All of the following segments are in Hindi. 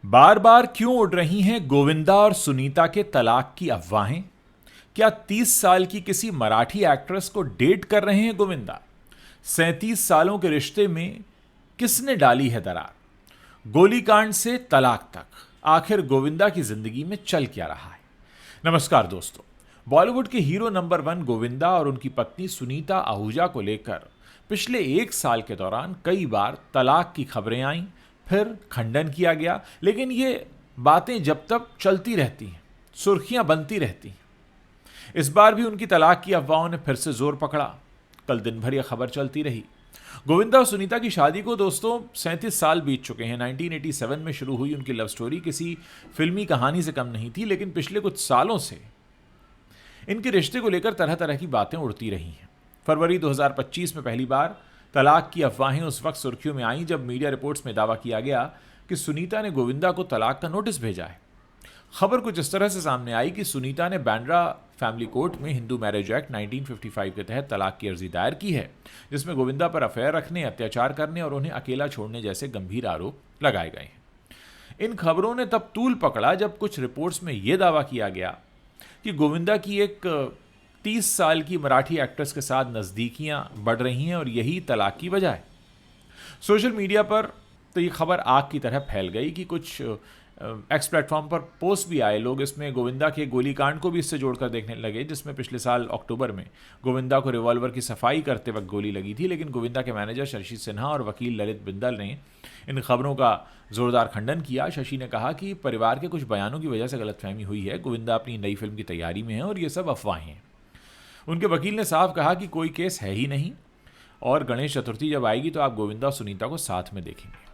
बार बार क्यों उड़ रही हैं गोविंदा और सुनीता के तलाक की अफवाहें? क्या 30 साल की किसी मराठी एक्ट्रेस को डेट कर रहे हैं गोविंदा? 37 सालों के रिश्ते में किसने डाली है दरार? गोलीकांड से तलाक तक आखिर गोविंदा की जिंदगी में चल क्या रहा है? नमस्कार दोस्तों। बॉलीवुड के हीरो नंबर 1 गोविंदा और उनकी पत्नी सुनीता आहूजा को लेकर पिछले एक साल के दौरान कई बार तलाक की खबरें आईं, फिर खंडन किया गया, लेकिन ये बातें जब तक चलती रहती हैं, सुर्खियां बनती रहती हैं। इस बार भी उनकी तलाक की अफवाहों ने फिर से जोर पकड़ा। कल दिन भर यह खबर चलती रही। गोविंदा और सुनीता की शादी को दोस्तों 37 साल बीत चुके हैं। 1987 में शुरू हुई उनकी लव स्टोरी किसी फिल्मी कहानी से कम नहीं थी, लेकिन पिछले कुछ सालों से इनके रिश्ते को लेकर तरह तरह की बातें उड़ती रही हैं। फरवरी 2025 में पहली बार तलाक की अफवाहें उस वक्त सुर्खियों में आईं जब मीडिया रिपोर्ट्स में दावा किया गया कि सुनीता ने गोविंदा को तलाक का नोटिस भेजा है। खबर कुछ इस तरह से सामने आई कि सुनीता ने बांद्रा फैमिली कोर्ट में हिंदू मैरिज एक्ट 1955 के तहत तलाक की अर्जी दायर की है, जिसमें गोविंदा पर अफेयर रखने, अत्याचार करने और उन्हें अकेला छोड़ने जैसे गंभीर आरोप लगाए गए हैं। इन खबरों ने तब तूल पकड़ा जब कुछ रिपोर्ट्स में यह दावा किया गया कि गोविंदा की एक 30 साल की मराठी एक्ट्रेस के साथ नज़दीकियां बढ़ रही हैं और यही तलाक की वजह है। सोशल मीडिया पर तो ये खबर आग की तरह फैल गई कि कुछ एक्स प्लेटफॉर्म पर पोस्ट भी आए। लोग इसमें गोविंदा के गोलीकांड को भी इससे जोड़कर देखने लगे, जिसमें पिछले साल अक्टूबर में गोविंदा को रिवॉल्वर की सफाई करते वक्त गोली लगी थी। लेकिन गोविंदा के मैनेजर शशि सिन्हा और वकील ललित बिंदल ने इन खबरों का जोरदार खंडन किया। शशि ने कहा कि परिवार के कुछ बयानों की वजह से गलतफहमी हुई है, गोविंदा अपनी नई फिल्म की तैयारी में है और ये सब अफवाहें हैं। उनके वकील ने साफ कहा कि कोई केस है ही नहीं और गणेश चतुर्थी जब आएगी तो आप गोविंदा और सुनीता को साथ में देखेंगे।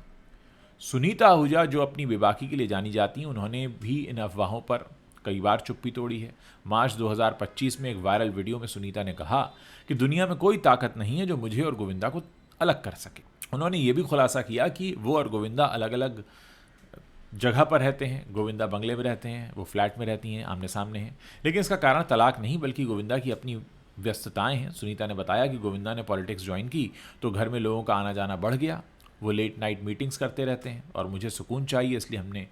सुनीता आहूजा, जो अपनी बेबाकी के लिए जानी जाती हैं, उन्होंने भी इन अफवाहों पर कई बार चुप्पी तोड़ी है। मार्च 2025 में एक वायरल वीडियो में सुनीता ने कहा कि दुनिया में कोई ताकत नहीं है जो मुझे और गोविंदा को अलग कर सके। उन्होंने ये भी खुलासा किया कि वो और गोविंदा अलग अलग जगह पर रहते हैं। गोविंदा बंगले में रहते हैं, वो फ्लैट में रहती हैं, आमने सामने हैं। लेकिन इसका कारण तलाक नहीं बल्कि गोविंदा की अपनी व्यस्तताएं हैं। सुनीता ने बताया कि गोविंदा ने पॉलिटिक्स ज्वाइन की तो घर में लोगों का आना जाना बढ़ गया। वो लेट नाइट मीटिंग्स करते रहते हैं और मुझे सुकून चाहिए, इसलिए हमने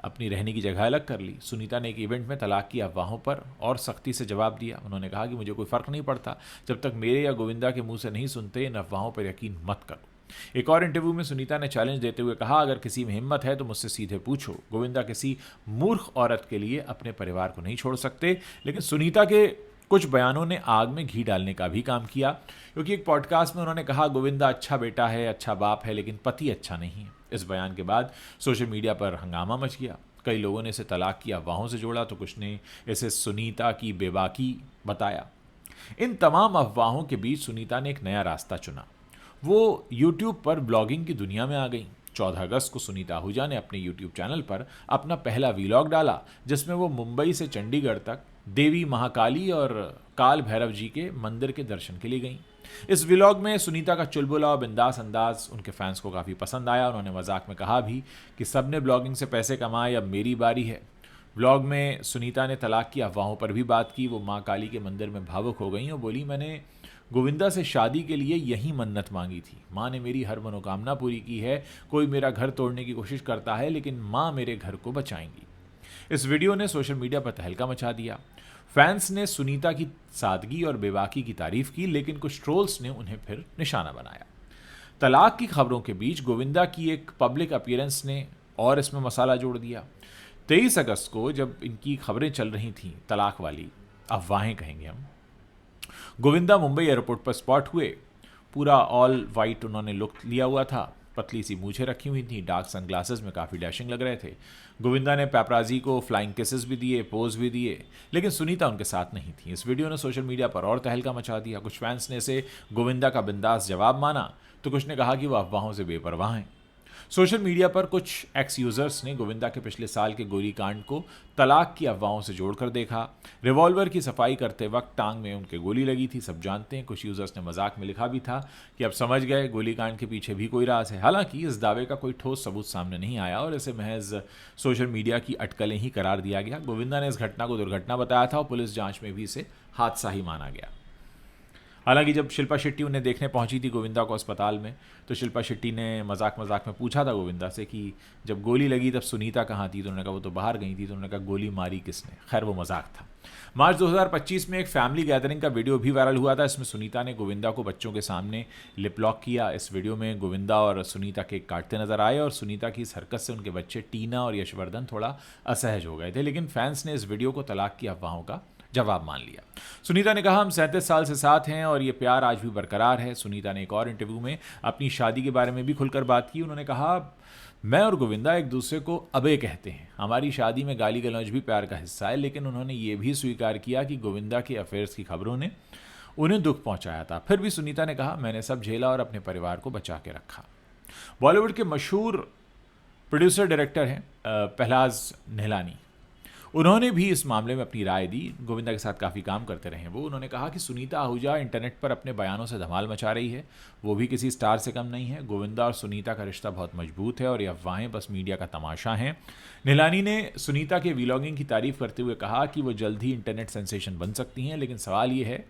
अपनी रहने की जगह अलग कर ली। सुनीता ने एक इवेंट में तलाक की अफवाहों पर और सख्ती से जवाब दिया। उन्होंने कहा कि मुझे कोई फ़र्क नहीं पड़ता, जब तक मेरे या गोविंदा के मुंह से नहीं सुनते इन अफवाहों पर यकीन मत करो। एक और इंटरव्यू में सुनीता ने चैलेंज देते हुए कहा, अगर किसी में हिम्मत है तो मुझसे सीधे पूछो। गोविंदा किसी मूर्ख औरत के लिए अपने परिवार को नहीं छोड़ सकते। लेकिन सुनीता के कुछ बयानों ने आग में घी डालने का भी काम किया, क्योंकि एक पॉडकास्ट में उन्होंने कहा गोविंदा अच्छा बेटा है, अच्छा बाप है, लेकिन पति अच्छा नहीं है। इस बयान के बाद सोशल मीडिया पर हंगामा मच गया। कई लोगों ने इसे तलाक की अफवाहों से जोड़ा तो कुछ ने इसे सुनीता की बेबाकी बताया। इन तमाम अफवाहों के बीच सुनीता ने एक नया रास्ता चुना। वो यूट्यूब पर ब्लॉगिंग की दुनिया में आ गई। 14 अगस्त को सुनीता आहूजा ने अपने यूट्यूब चैनल पर अपना पहला वीलॉग डाला, जिसमें वो मुंबई से चंडीगढ़ तक देवी महाकाली और काल भैरव जी के मंदिर के दर्शन के लिए गई। इस व्लॉग में सुनीता का चुलबुला और बिंदास अंदाज उनके फैंस को काफ़ी पसंद आया। उन्होंने मजाक में कहा भी कि सबने ब्लॉगिंग से पैसे कमाए, अब मेरी बारी है। व्लॉग में सुनीता ने तलाक की अफवाहों पर भी बात की। वो माँ काली के मंदिर में भावुक हो गई और बोली, मैंने गोविंदा से शादी के लिए यही मन्नत मांगी थी। माँ ने मेरी हर मनोकामना पूरी की है। कोई मेरा घर तोड़ने की कोशिश करता है, लेकिन माँ मेरे घर को बचाएंगी। इस वीडियो ने सोशल मीडिया पर तहलका मचा दिया। फैंस ने सुनीता की सादगी और बेबाकी की तारीफ की, लेकिन कुछ ट्रोल्स ने उन्हें फिर निशाना बनाया। तलाक की खबरों के बीच गोविंदा की एक पब्लिक अपीयरेंस ने और इसमें मसाला जोड़ दिया। 23 अगस्त को जब इनकी खबरें चल रही थीं, तलाक वाली अफवाहें कहेंगे हम, गोविंदा मुंबई एयरपोर्ट पर स्पॉट हुए। पूरा ऑल वाइट उन्होंने लुक लिया हुआ था, पतली सी मूछें रखी हुई थी, डार्क सनग्लासेस में काफ़ी डैशिंग लग रहे थे। गोविंदा ने पैपराजी को फ्लाइंग किसेस भी दिए, पोज भी दिए, लेकिन सुनीता उनके साथ नहीं थी। इस वीडियो ने सोशल मीडिया पर और तहलका मचा दिया। कुछ फैंस ने इसे गोविंदा का बिंदास जवाब माना तो कुछ ने कहा कि वह अफवाहों से बेपरवाह हैं। सोशल मीडिया पर कुछ एक्स यूजर्स ने गोविंदा के पिछले साल के गोलीकांड को तलाक की अफवाहों से जोड़कर देखा। रिवॉल्वर की सफाई करते वक्त टांग में उनके गोली लगी थी, सब जानते हैं। कुछ यूजर्स ने मजाक में लिखा भी था कि अब समझ गए गोलीकांड के पीछे भी कोई राज है। हालांकि इस दावे का कोई ठोस सबूत सामने नहीं आया और इसे महज सोशल मीडिया की अटकलें ही करार दिया गया। गोविंदा ने इस घटना को दुर्घटना बताया था और पुलिस जांच में भी इसे हादसा ही माना गया। हालांकि जब शिल्पा शेट्टी उन्हें देखने पहुंची थी गोविंदा को अस्पताल में, तो शिल्पा शेट्टी ने मजाक मजाक में पूछा था गोविंदा से कि जब गोली लगी तब सुनीता कहाँ थी, तो उन्होंने कहा वो तो बाहर गई थी, तो उन्होंने कहा गोली मारी किसने। खैर वो मजाक था। मार्च 2025 में एक फैमिली गैदरिंग का वीडियो भी वायरल हुआ था। इसमें सुनीता ने गोविंदा को बच्चों के सामने लिप लॉक किया। इस वीडियो में गोविंदा और सुनीता केक काटते नजर आए और सुनीता की इस हरकत से उनके बच्चे टीना और यशवर्धन थोड़ा असहज हो गए थे, लेकिन फैंस ने इस वीडियो को तलाक की अफवाहों का जवाब मान लिया। सुनीता ने कहा हम 37 साल से साथ हैं और ये प्यार आज भी बरकरार है। सुनीता ने एक और इंटरव्यू में अपनी शादी के बारे में भी खुलकर बात की। उन्होंने कहा मैं और गोविंदा एक दूसरे को अबे कहते हैं। हमारी शादी में गाली गलौज भी प्यार का हिस्सा है, लेकिन उन्होंने ये भी स्वीकार किया कि गोविंदा के अफेयर्स की खबरों ने उन्हें दुख पहुंचाया था। फिर भी सुनीता ने कहा मैंने सब झेला और अपने परिवार को बचा के रखा। बॉलीवुड के मशहूर प्रोड्यूसर डायरेक्टर हैं पहलाज निहलानी। उन्होंने भी इस मामले में अपनी राय दी। गोविंदा के साथ काफ़ी काम करते रहे वो। उन्होंने कहा कि सुनीता आहूजा इंटरनेट पर अपने बयानों से धमाल मचा रही है, वो भी किसी स्टार से कम नहीं है। गोविंदा और सुनीता का रिश्ता बहुत मजबूत है और ये अफवाहें बस मीडिया का तमाशा हैं। निहलानी ने सुनीता के व्लॉगिंग की तारीफ करते हुए कहा कि वो जल्द ही इंटरनेट सेंसेशन बन सकती हैं, लेकिन सवाल ये है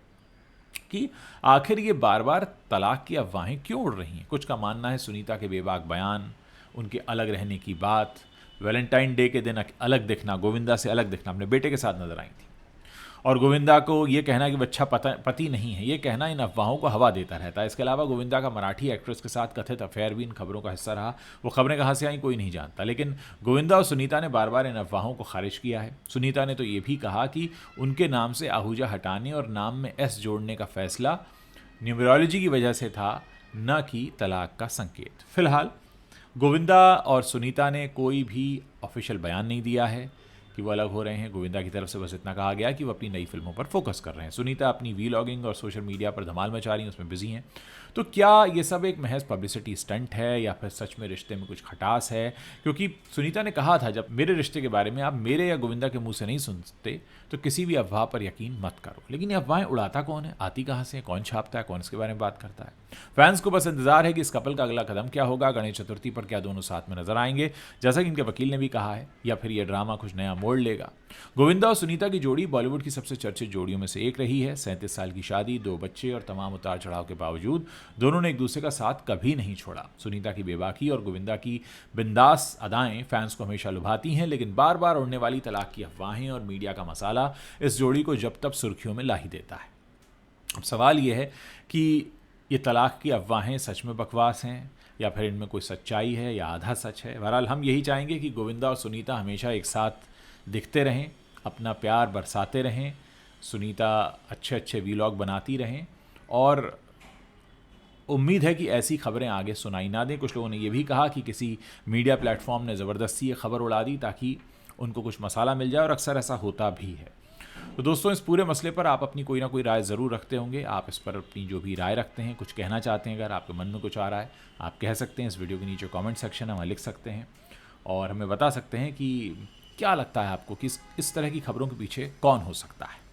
कि आखिर ये बार बार तलाक की अफवाहें क्यों उड़ रही हैं। कुछ का मानना है सुनीता के बेबाक बयान, उनके अलग रहने की बात, वैलेंटाइन डे के दिन अलग दिखना, गोविंदा से अलग दिखना, अपने बेटे के साथ नजर आई थी, और गोविंदा को ये कहना कि वो अच्छा पति नहीं है, ये कहना इन अफवाहों को हवा देता रहता है। इसके अलावा गोविंदा का मराठी एक्ट्रेस के साथ कथित अफेयर भी इन खबरों का हिस्सा रहा। वो खबरें कहाँ से आई कोई नहीं जानता, लेकिन गोविंदा और सुनीता ने बार बार इन अफवाहों को खारिज किया है। सुनीता ने तो ये भी कहा कि उनके नाम से आहूजा हटाने और नाम में एस जोड़ने का फैसला न्यूमरोलॉजी की वजह से था, न कि तलाक का संकेत। फिलहाल गोविंदा और सुनीता ने कोई भी ऑफिशियल बयान नहीं दिया है कि वो अलग हो रहे हैं। गोविंदा की तरफ से बस इतना कहा गया कि वो अपनी नई फिल्मों पर फोकस कर रहे हैं। सुनीता अपनी वीलॉगिंग और सोशल मीडिया पर धमाल मचा रही हैं, उसमें बिजी हैं। तो क्या ये सब एक महज पब्लिसिटी स्टंट है या फिर सच में रिश्ते में कुछ खटास है? क्योंकि सुनीता ने कहा था जब मेरे रिश्ते के बारे में आप मेरे या गोविंदा के मुंह से नहीं सुनते तो किसी भी अफवाह पर यकीन मत करो। लेकिन ये अफवाहें उड़ाता कौन है, आती कहाँ से, कौन छापता है, कौन इसके बारे में बात करता है? फैंस को बस इंतजार है कि इस कपल का अगला कदम क्या होगा। गणेश चतुर्थी पर क्या दोनों साथ में नजर आएंगे जैसा कि इनके वकील ने भी कहा है, या फिर यह ड्रामा कुछ नया मोड़ लेगा? गोविंदा और सुनीता की जोड़ी बॉलीवुड की सबसे चर्चित जोड़ियों में से एक रही है। 37 साल की शादी, 2 बच्चे और तमाम उतार चढ़ाव के बावजूद दोनों ने एक दूसरे का साथ कभी नहीं छोड़ा। सुनीता की बेबाकी और गोविंदा की बिंदास अदाएं फैंस को हमेशा लुभाती हैं, लेकिन बार बार उड़ने वाली तलाक की अफवाहें और मीडिया का मसाला इस जोड़ी को जब तब सुर्खियों में ला ही देता है। अब सवाल यह है कि ये तलाक की अफवाहें सच में बकवास हैं या फिर इनमें कोई सच्चाई है या आधा सच है। बहरहाल हम यही चाहेंगे कि गोविंदा और सुनीता हमेशा एक साथ दिखते रहें, अपना प्यार बरसाते रहें, सुनीता अच्छे अच्छे वीलॉग बनाती रहें, और उम्मीद है कि ऐसी खबरें आगे सुनाई ना दें। कुछ लोगों ने यह भी कहा कि किसी मीडिया प्लेटफॉर्म ने ज़बरदस्ती ये खबर उड़ा दी ताकि उनको कुछ मसाला मिल जाए, और अक्सर ऐसा होता भी है। तो दोस्तों, इस पूरे मसले पर आप अपनी कोई ना कोई राय ज़रूर रखते होंगे। आप इस पर अपनी जो भी राय रखते हैं, कुछ कहना चाहते हैं, अगर आपके मन में कुछ आ रहा है आप कह सकते हैं। इस वीडियो के नीचे कमेंट सेक्शन है, वहाँ लिख सकते हैं और हमें बता सकते हैं कि क्या लगता है आपको कि इस तरह की खबरों के पीछे कौन हो सकता है।